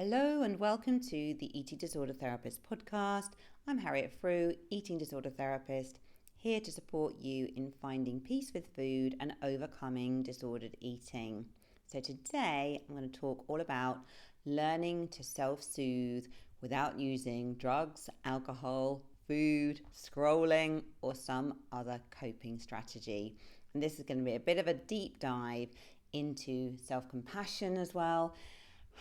Hello and welcome to the Eating Disorder Therapist podcast. I'm Harriet Frew, eating disorder therapist, here to support you in finding peace with food and overcoming disordered eating. So today I'm going to talk all about learning to self-soothe without using drugs, alcohol, food, scrolling, or some other coping strategy. And this is going to be a bit of a deep dive into self-compassion as well,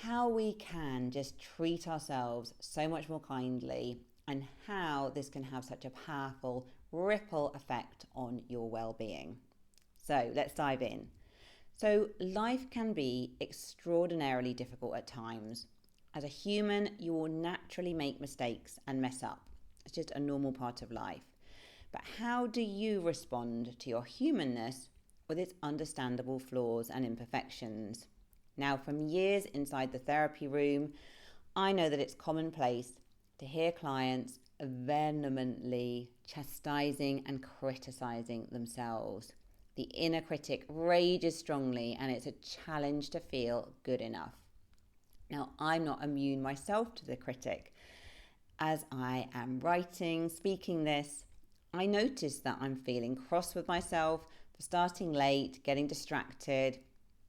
how we can just treat ourselves so much more kindly, and how this can have such a powerful ripple effect on your well-being. So let's dive in. So life can be extraordinarily difficult at times. As a human, you will naturally make mistakes and mess up. It's just a normal part of life. But how do you respond to your humanness with its understandable flaws and imperfections? Now, from years inside the therapy room, I know that it's commonplace to hear clients vehemently chastising and criticizing themselves. The inner critic rages strongly, and it's a challenge to feel good enough. Now, I'm not immune myself to the critic. As I am writing, speaking this, I notice that I'm feeling cross with myself for starting late, getting distracted,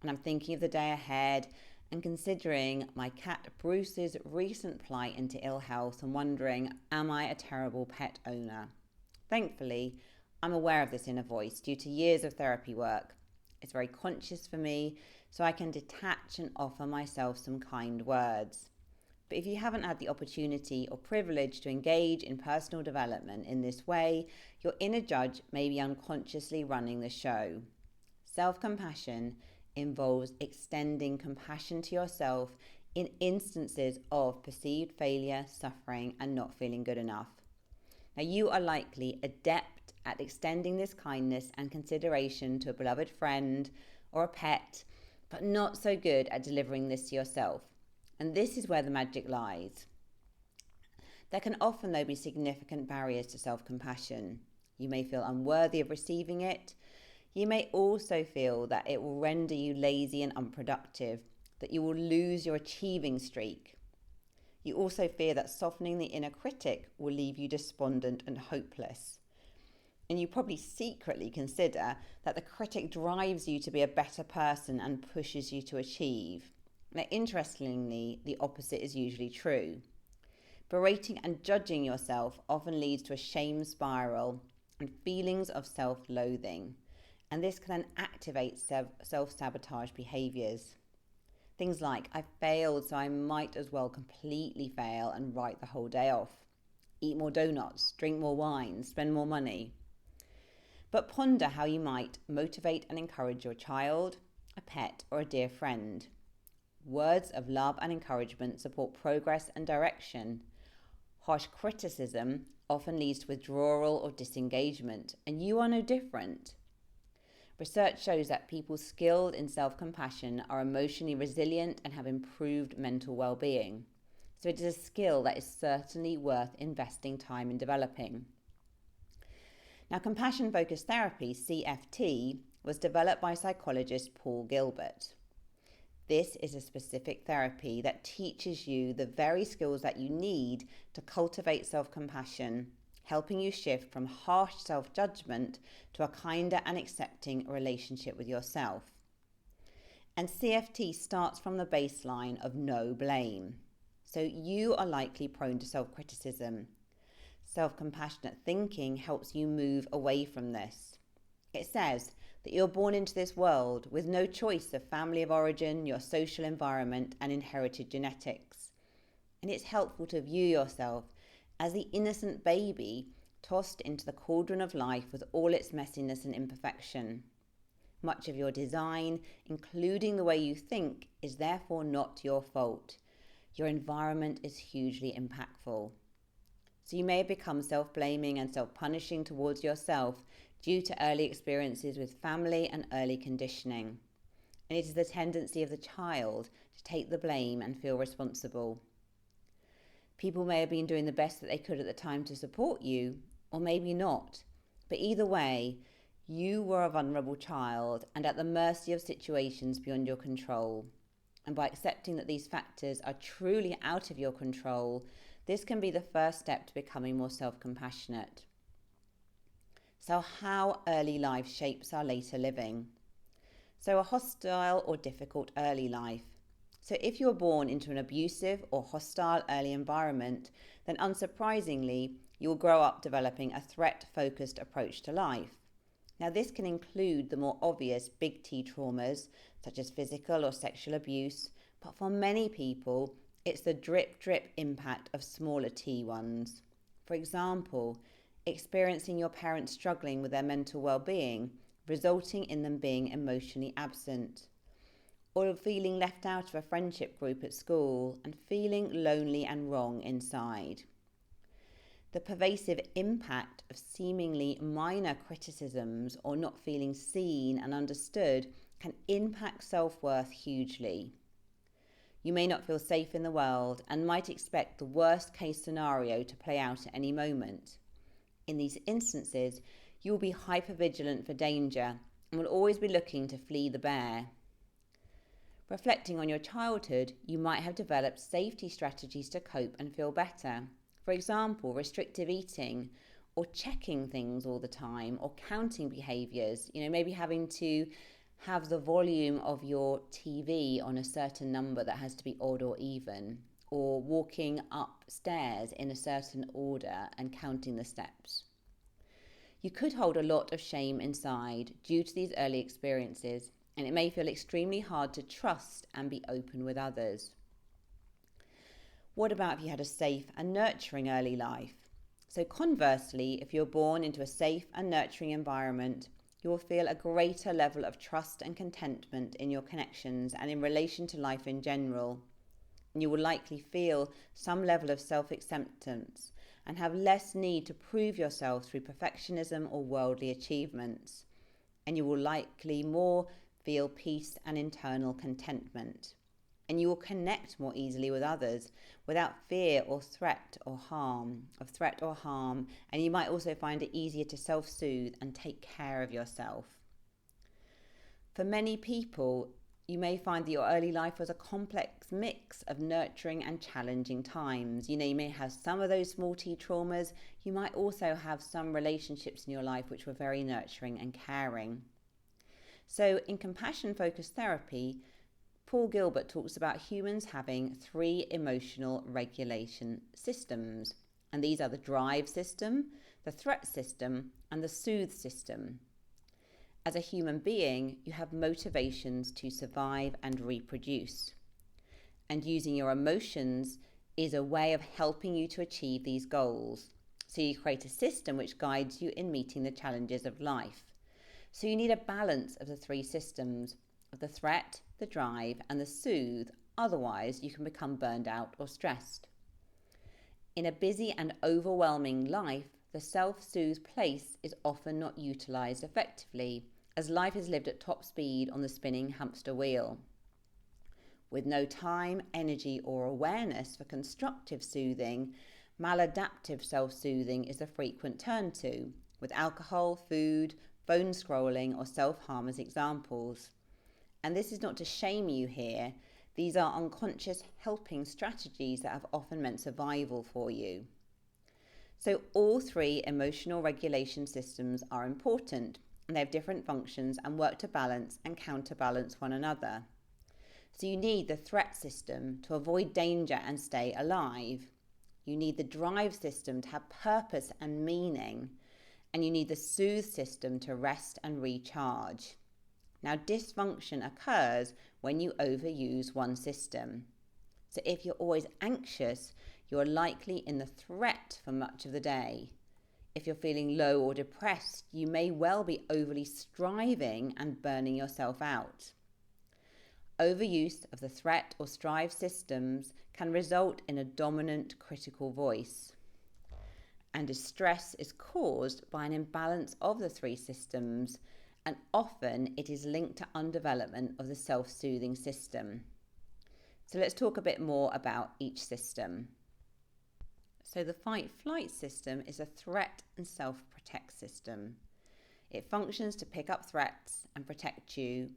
and I'm thinking of the day ahead and considering my cat Bruce's recent plight into ill health and wondering, am I a terrible pet owner? Thankfully, I'm aware of this inner voice due to years of therapy work. It's very conscious for me, so I can detach and offer myself some kind words. But if you haven't had the opportunity or privilege to engage in personal development in this way, your inner judge may be unconsciously running the show. Self-compassion involves extending compassion to yourself in instances of perceived failure, suffering, and not feeling good enough. Now, you are likely adept at extending this kindness and consideration to a beloved friend or a pet, but not so good at delivering this to yourself. And this is where the magic lies. There can often, though, be significant barriers to self-compassion. You may feel unworthy of receiving it. You may also feel that it will render you lazy and unproductive, that you will lose your achieving streak. You also fear that softening the inner critic will leave you despondent and hopeless. And you probably secretly consider that the critic drives you to be a better person and pushes you to achieve. Now, interestingly, the opposite is usually true. Berating and judging yourself often leads to a shame spiral and feelings of self-loathing. And this can then activate self-sabotage behaviours. Things like, I failed, so I might as well completely fail and write the whole day off. Eat more donuts, drink more wine, spend more money. But ponder how you might motivate and encourage your child, a pet, or a dear friend. Words of love and encouragement support progress and direction. Harsh criticism often leads to withdrawal or disengagement, and you are no different. Research shows that people skilled in self-compassion are emotionally resilient and have improved mental well-being. So it is a skill that is certainly worth investing time in developing. Now, compassion-focused therapy, CFT, was developed by psychologist Paul Gilbert. This is a specific therapy that teaches you the very skills that you need to cultivate self-compassion, helping you shift from harsh self-judgment to a kinder and accepting relationship with yourself. And CFT starts from the baseline of no blame. So you are likely prone to self-criticism. Self-compassionate thinking helps you move away from this. It says that you're born into this world with no choice of family of origin, your social environment, and inherited genetics. And it's helpful to view yourself as the innocent baby tossed into the cauldron of life with all its messiness and imperfection. Much of your design, including the way you think, is therefore not your fault. Your environment is hugely impactful. So you may have become self-blaming and self-punishing towards yourself due to early experiences with family and early conditioning. And it is the tendency of the child to take the blame and feel responsible. People may have been doing the best that they could at the time to support you, or maybe not. But either way, you were a vulnerable child and at the mercy of situations beyond your control. And by accepting that these factors are truly out of your control, this can be the first step to becoming more self-compassionate. So, how early life shapes our later living. So, a hostile or difficult early life. So, if you were born into an abusive or hostile early environment, then unsurprisingly, you will grow up developing a threat-focused approach to life. Now, this can include the more obvious big T traumas, such as physical or sexual abuse, but for many people, it's the drip impact of smaller T ones. For example, experiencing your parents struggling with their mental well-being, resulting in them being emotionally absent, or feeling left out of a friendship group at school and feeling lonely and wrong inside. The pervasive impact of seemingly minor criticisms or not feeling seen and understood can impact self-worth hugely. You may not feel safe in the world and might expect the worst case scenario to play out at any moment. In these instances, you will be hypervigilant for danger and will always be looking to flee the bear. Reflecting on your childhood, you might have developed safety strategies to cope and feel better. For example, restrictive eating, or checking things all the time, or counting behaviours, maybe having to have the volume of your TV on a certain number that has to be odd or even, or walking upstairs in a certain order and counting the steps. You could hold a lot of shame inside due to these early experiences, and it may feel extremely hard to trust and be open with others. What about if you had a safe and nurturing early life? So conversely, if you're born into a safe and nurturing environment, you will feel a greater level of trust and contentment in your connections and in relation to life in general. You will likely feel some level of self-acceptance and have less need to prove yourself through perfectionism or worldly achievements. And you will likely more feel peace and internal contentment. And you will connect more easily with others without fear or threat or harm, and you might also find it easier to self-soothe and take care of yourself. For many people, you may find that your early life was a complex mix of nurturing and challenging times. You may have some of those small T traumas. You might also have some relationships in your life which were very nurturing and caring. So in compassion-focused therapy, Paul Gilbert talks about humans having 3 emotional regulation systems, and these are the drive system, the threat system, and the soothe system. As a human being, you have motivations to survive and reproduce, and using your emotions is a way of helping you to achieve these goals. So you create a system which guides you in meeting the challenges of life. So you need a balance of the 3 systems, of the threat, the drive, and the soothe. Otherwise, you can become burned out or stressed. In a busy and overwhelming life, the self-soothe place is often not utilised effectively, as life is lived at top speed on the spinning hamster wheel. With no time, energy, or awareness for constructive soothing, maladaptive self-soothing is a frequent turn to, with alcohol, food, phone scrolling, or self-harm as examples. And this is not to shame you here. These are unconscious helping strategies that have often meant survival for you. So all 3 emotional regulation systems are important, and they have different functions and work to balance and counterbalance one another. So you need the threat system to avoid danger and stay alive. You need the drive system to have purpose and meaning. And you need the soothe system to rest and recharge. Now, dysfunction occurs when you overuse one system. So if you're always anxious, you're likely in the threat for much of the day. If you're feeling low or depressed, you may well be overly striving and burning yourself out. Overuse of the threat or strive systems can result in a dominant critical voice. And distress is caused by an imbalance of the 3 systems, and often it is linked to underdevelopment of the self-soothing system. So let's talk a bit more about each system. So the fight-flight system is a threat and self-protect system. It functions to pick up threats and protect you.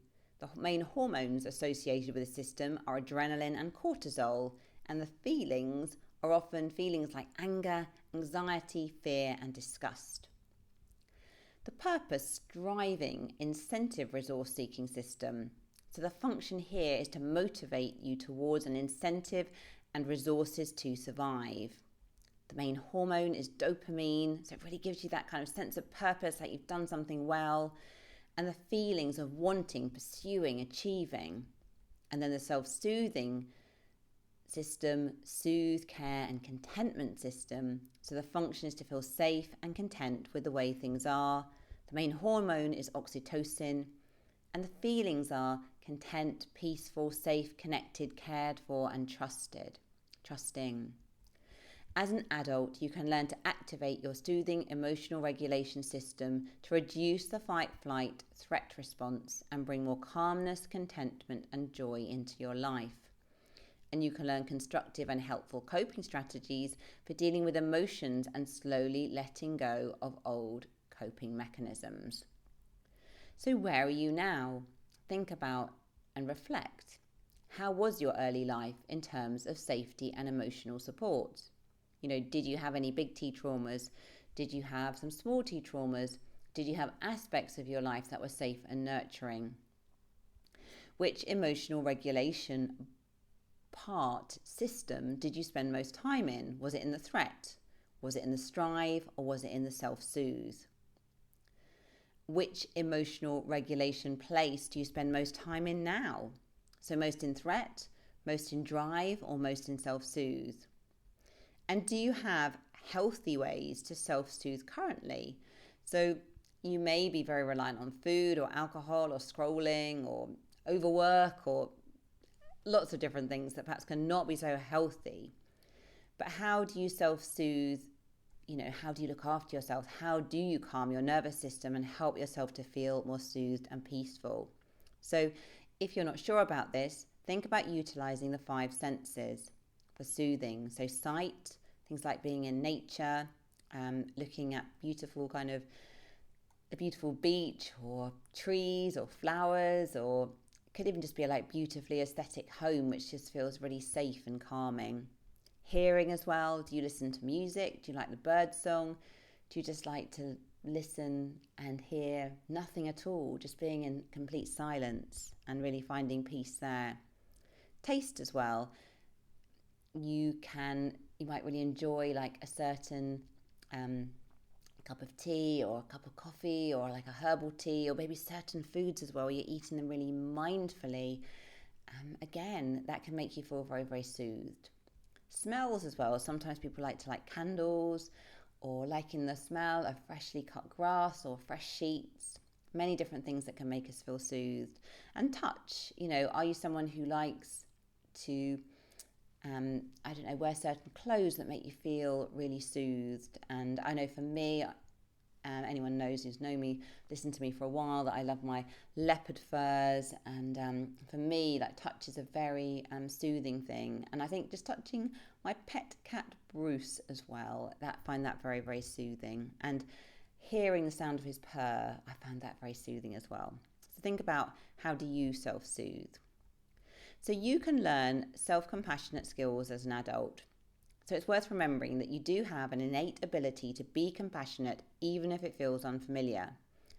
The main hormones associated with the system are adrenaline and cortisol, and the feelings are often feelings like anger, anxiety, fear, and disgust. The purpose, striving, incentive resource-seeking system. So the function here is to motivate you towards an incentive and resources to survive. The main hormone is dopamine, so it really gives you that kind of sense of purpose, like you've done something well, and the feelings of wanting, pursuing, achieving. And then the self-soothing system, soothe, care, and contentment system. So the function is to feel safe and content with the way things are. The main hormone is oxytocin, and the feelings are content, peaceful, safe, connected, cared for, and trusting. As an adult, you can learn to activate your soothing emotional regulation system to reduce the fight, flight, threat response and bring more calmness, contentment, and joy into your life. And you can learn constructive and helpful coping strategies for dealing with emotions and slowly letting go of old coping mechanisms. So where are you now? Think about and reflect. How was your early life in terms of safety and emotional support? Did you have any big T traumas? Did you have some small T traumas? Did you have aspects of your life that were safe and nurturing? Which emotional regulation system did you spend most time in? Was it in the threat? Was it in the strive? Or was it in the self-soothe? Which emotional regulation place do you spend most time in now? So most in threat, most in drive, or most in self-soothe? And do you have healthy ways to self-soothe currently? So you may be very reliant on food or alcohol or scrolling or overwork or lots of different things that perhaps cannot be so healthy. But how do you self-soothe? How do you look after yourself? How do you calm your nervous system and help yourself to feel more soothed and peaceful? So if you're not sure about this, think about utilizing the 5 senses for soothing. So sight, things like being in nature, looking at a beautiful beach or trees or flowers, or it could even just be a beautifully aesthetic home which just feels really safe and calming. Hearing as well. Do you listen to music? Do you like the bird song? Do you just like to listen and hear nothing at all, just being in complete silence and really finding peace there? Taste as well. You might really enjoy a certain cup of tea or a cup of coffee or a herbal tea, or maybe certain foods as well. You're eating them really mindfully. Again, that can make you feel very, very soothed. Smells as well. Sometimes people like to light candles or liking the smell of freshly cut grass or fresh sheets. Many different things that can make us feel soothed. And touch. Are you someone who likes to wear certain clothes that make you feel really soothed? And I know for me, anyone who's known me, listened to me for a while, that I love my leopard furs. And for me, touch is a very soothing thing. And I think just touching my pet cat Bruce as well, find that very, very soothing. And hearing the sound of his purr, I found that very soothing as well. So think about, how do you self-soothe? So you can learn self-compassionate skills as an adult. So it's worth remembering that you do have an innate ability to be compassionate, even if it feels unfamiliar.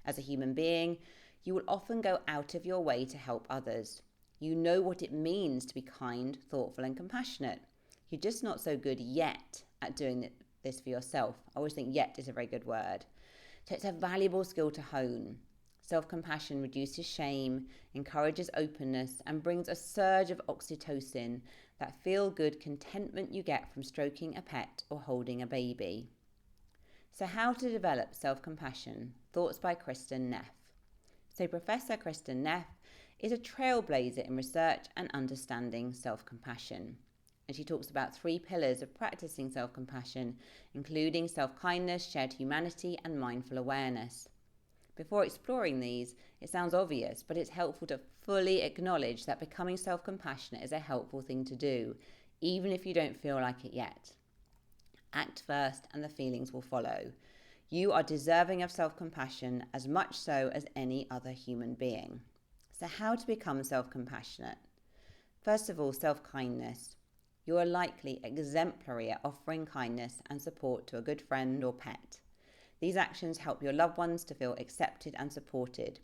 As a human being, you will often go out of your way to help others. You know what it means to be kind, thoughtful, and compassionate. You're just not so good yet at doing this for yourself. I always think yet is a very good word. So it's a valuable skill to hone. Self-compassion reduces shame, encourages openness, and brings a surge of oxytocin, that feel-good contentment you get from stroking a pet or holding a baby. So how to develop self-compassion? Thoughts by Kristin Neff. So Professor Kristin Neff is a trailblazer in research and understanding self-compassion. And she talks about 3 pillars of practicing self-compassion, including self-kindness, shared humanity, and mindful awareness. Before exploring these, it sounds obvious, but it's helpful to fully acknowledge that becoming self-compassionate is a helpful thing to do, even if you don't feel like it yet. Act first and the feelings will follow. You are deserving of self-compassion as much so as any other human being. So how to become self-compassionate? First of all, self-kindness. You are likely exemplary at offering kindness and support to a good friend or pet. These actions help your loved ones to feel accepted and supported.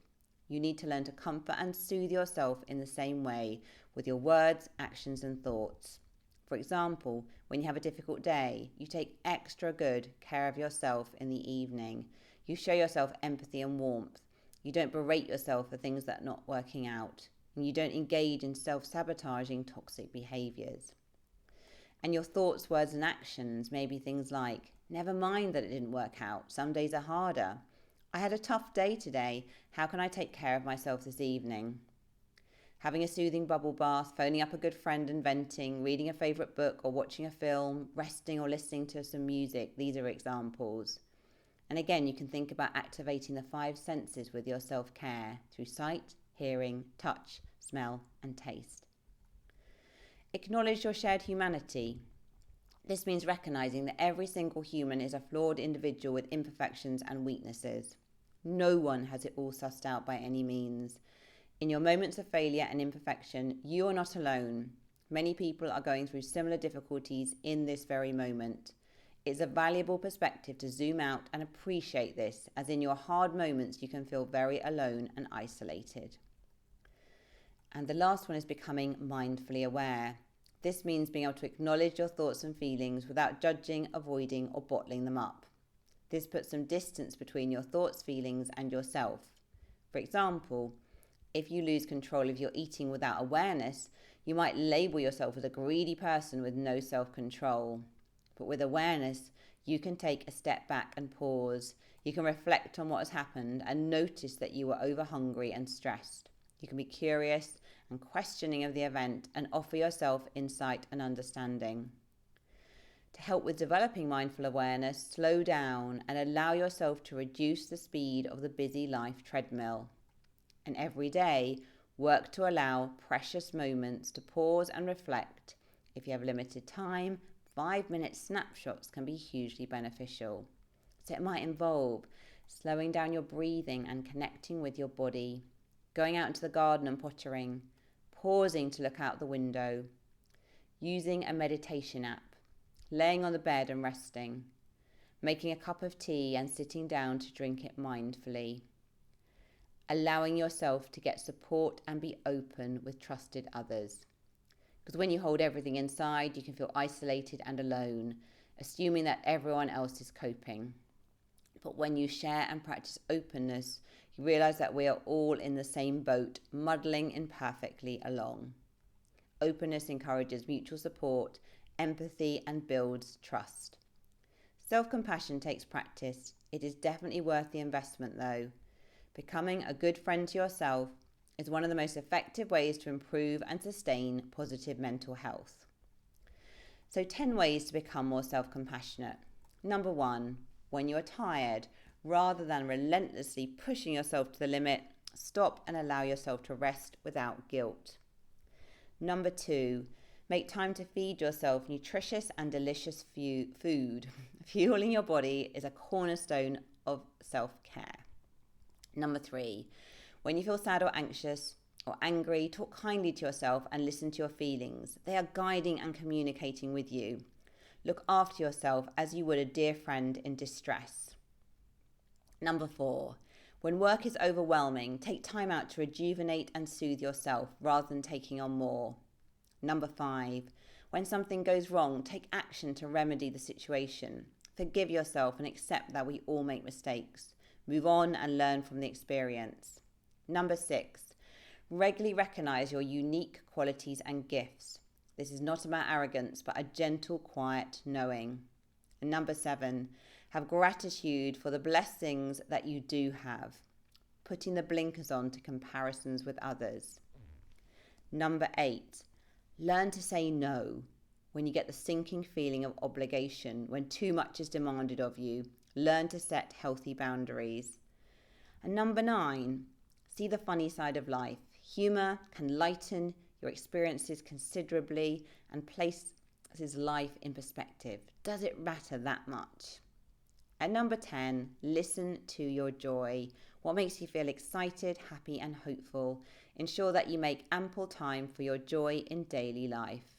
You need to learn to comfort and soothe yourself in the same way with your words, actions, and thoughts. For example, when you have a difficult day, you take extra good care of yourself in the evening. You show yourself empathy and warmth. You don't berate yourself for things that are not working out. And you don't engage in self-sabotaging toxic behaviors. And your thoughts, words, and actions may be things like, never mind that it didn't work out. Some days are harder. I had a tough day today. How can I take care of myself this evening? Having a soothing bubble bath, phoning up a good friend and venting, reading a favourite book or watching a film, resting or listening to some music. These are examples. And again, you can think about activating the 5 senses with your self-care through sight, hearing, touch, smell, and taste. Acknowledge your shared humanity. This means recognizing that every single human is a flawed individual with imperfections and weaknesses. No one has it all sussed out by any means. In your moments of failure and imperfection, you are not alone. Many people are going through similar difficulties in this very moment. It's a valuable perspective to zoom out and appreciate this, as in your hard moments you can feel very alone and isolated. And the last one is becoming mindfully aware. This means being able to acknowledge your thoughts and feelings without judging, avoiding, or bottling them up. This puts some distance between your thoughts, feelings, and yourself. For example, if you lose control of your eating without awareness, you might label yourself as a greedy person with no self-control. But with awareness, you can take a step back and pause. You can reflect on what has happened and notice that you were over hungry and stressed. You can be curious and questioning of the event and offer yourself insight and understanding. To help with developing mindful awareness, slow down and allow yourself to reduce the speed of the busy life treadmill. And every day, work to allow precious moments to pause and reflect. If you have limited time, 5-minute snapshots can be hugely beneficial. So it might involve slowing down your breathing and connecting with your body, going out into the garden and pottering, pausing to look out the window, using a meditation app, laying on the bed and resting, making a cup of tea and sitting down to drink it mindfully, allowing yourself to get support and be open with trusted others. Because when you hold everything inside, you can feel isolated and alone, assuming that everyone else is coping. But when you share and practice openness, you realize that we are all in the same boat, muddling imperfectly along. Openness encourages mutual support, empathy, and builds trust. Self-compassion takes practice. It is definitely worth the investment though. Becoming a good friend to yourself is one of the most effective ways to improve and sustain positive mental health. So 10 ways to become more self-compassionate. Number 1, when you are tired, rather than relentlessly pushing yourself to the limit, stop and allow yourself to rest without guilt. Number 2, make time to feed yourself nutritious and delicious food. Fueling your body is a cornerstone of self-care. Number 3, when you feel sad or anxious or angry, talk kindly to yourself and listen to your feelings. They are guiding and communicating with you. Look after yourself as you would a dear friend in distress. Number 4, when work is overwhelming, take time out to rejuvenate and soothe yourself rather than taking on more. Number 5, when something goes wrong, take action to remedy the situation. Forgive yourself and accept that we all make mistakes. Move on and learn from the experience. Number 6, regularly recognize your unique qualities and gifts. This is not about arrogance, but a gentle, quiet knowing. And number 7, have gratitude for the blessings that you do have, putting the blinkers on to comparisons with others. Number 8, learn to say no when you get the sinking feeling of obligation, when too much is demanded of you. Learn to set healthy boundaries. And number 9, see the funny side of life. Humor can lighten your experiences considerably and places life in perspective. Does it matter that much? And number 10, listen to your joy. What makes you feel excited, happy, and hopeful? Ensure that you make ample time for your joy in daily life.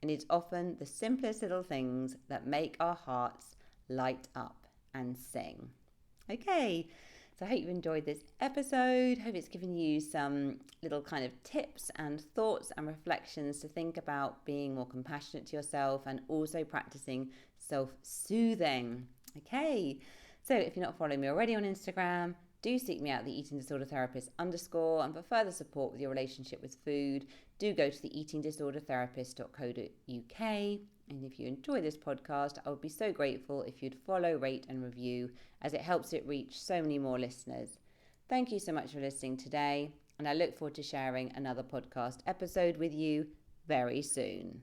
And it's often the simplest little things that make our hearts light up and sing. Okay, so I hope you enjoyed this episode. Hope it's given you some little kind of tips and thoughts and reflections to think about being more compassionate to yourself and also practicing self-soothing. Okay, so if you're not following me already on Instagram, do seek me out, the Eating Disorder Therapist _. And for further support with your relationship with food, do go to the eatingdisordertherapist.co.uk. And if you enjoy this podcast, I would be so grateful if you'd follow, rate, and review, as it helps it reach so many more listeners. Thank you so much for listening today, and I look forward to sharing another podcast episode with you very soon.